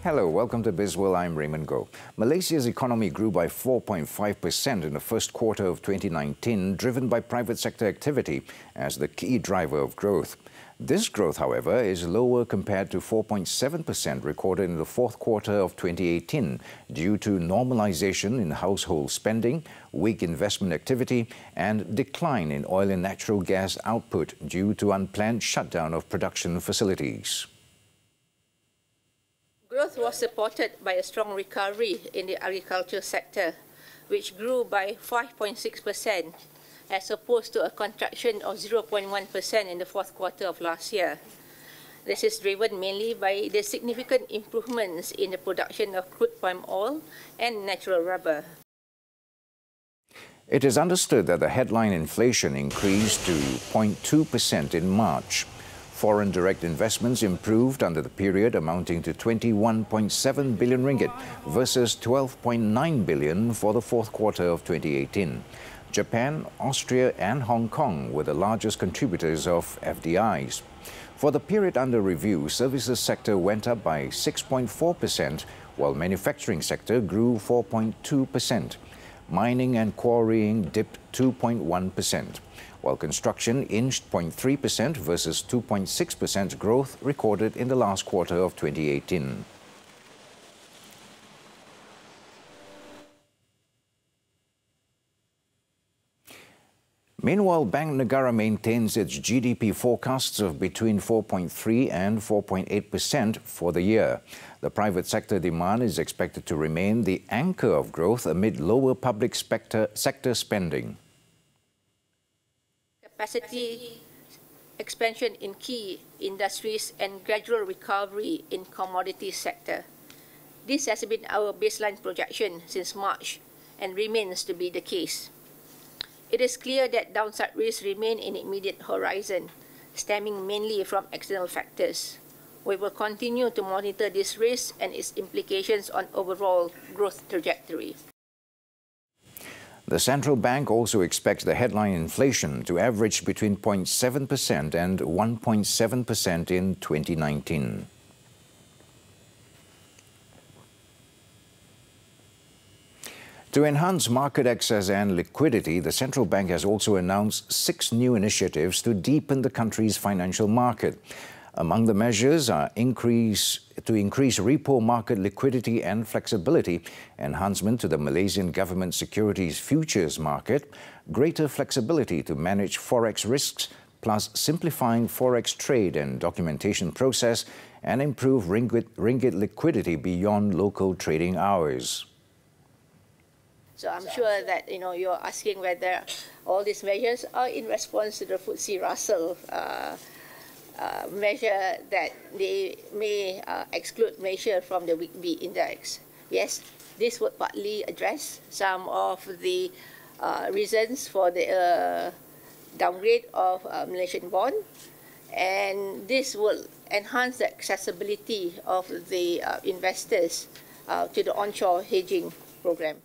Hello, welcome to Bizworld. I'm Raymond Goh. Malaysia's economy grew by 4.5% in the first quarter of 2019, driven by private sector activity as the key driver of growth. This growth, however, is lower compared to 4.7% recorded in the fourth quarter of 2018 due to normalization in household spending, weak investment activity, and decline in oil and natural gas output due to unplanned shutdown of production facilities. Growth was supported by a strong recovery in the agriculture sector, which grew by 5.6%, as opposed to a contraction of 0.1% in the fourth quarter of last year. This is driven mainly by the significant improvements in the production of crude palm oil and natural rubber. It is understood that the headline inflation increased to 0.2% in March. Foreign direct investments improved under the period, amounting to 21.7 billion ringgit versus 12.9 billion for the fourth quarter of 2018. Japan, Austria and Hong Kong were the largest contributors of FDIs. For the period under review, services sector went up by 6.4%, while manufacturing sector grew 4.2%. Mining and quarrying dipped 2.1%, while construction inched 0.3% versus 2.6% growth recorded in the last quarter of 2018. Meanwhile, Bank Negara maintains its GDP forecasts of between 4.3 and 4.8% for the year. The private sector demand is expected to remain the anchor of growth amid lower public sector spending. Capacity expansion in key industries and gradual recovery in commodity sector. This has been our baseline projection since March and remains to be the case. It is clear that downside risks remain in the immediate horizon, stemming mainly from external factors. We will continue to monitor this risk and its implications on overall growth trajectory. The central bank also expects the headline inflation to average between 0.7% and 1.7% in 2019. To enhance market access and liquidity, the central bank has also announced 6 new initiatives to deepen the country's financial market. Among the measures are to increase repo market liquidity and flexibility, enhancement to the Malaysian government securities futures market, greater flexibility to manage forex risks, plus simplifying forex trade and documentation process, and improve ringgit liquidity beyond local trading hours. So I'm sure that you're asking whether all these measures are in response to the FTSE Russell measure that they may exclude Malaysia from the Week B index. Yes, this would partly address some of the reasons for the downgrade of Malaysian bond, and this will enhance the accessibility of the investors to the onshore hedging program.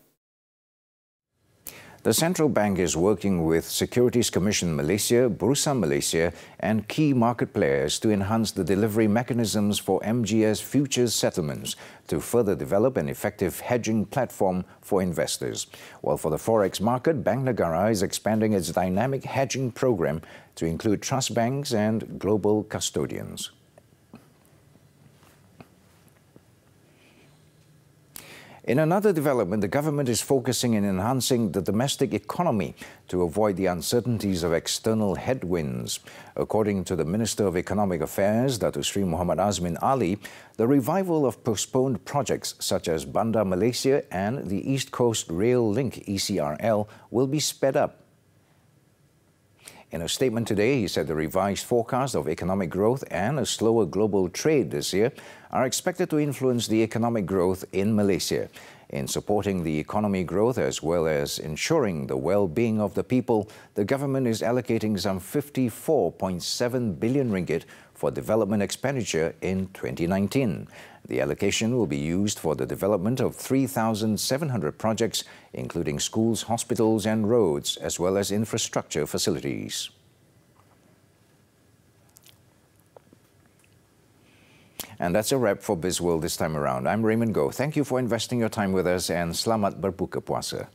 The central bank is working with Securities Commission Malaysia, Bursa Malaysia and key market players to enhance the delivery mechanisms for MGS futures settlements to further develop an effective hedging platform for investors. While for the forex market, Bank Negara is expanding its dynamic hedging program to include trust banks and global custodians. In another development, the government is focusing on enhancing the domestic economy to avoid the uncertainties of external headwinds. According to the Minister of Economic Affairs, Datuk Sri Muhammad Azmin Ali, the revival of postponed projects such as Bandar Malaysia and the East Coast Rail Link ECRL will be sped up. In a statement today, he said the revised forecast of economic growth and a slower global trade this year are expected to influence the economic growth in Malaysia. In supporting the economy growth as well as ensuring the well-being of the people, the government is allocating some 54.7 billion ringgit for development expenditure in 2019. The allocation will be used for the development of 3,700 projects, including schools, hospitals and roads, as well as infrastructure facilities. And that's a wrap for Bizworld this time around. I'm Raymond Goh. Thank you for investing your time with us and selamat berbuka puasa.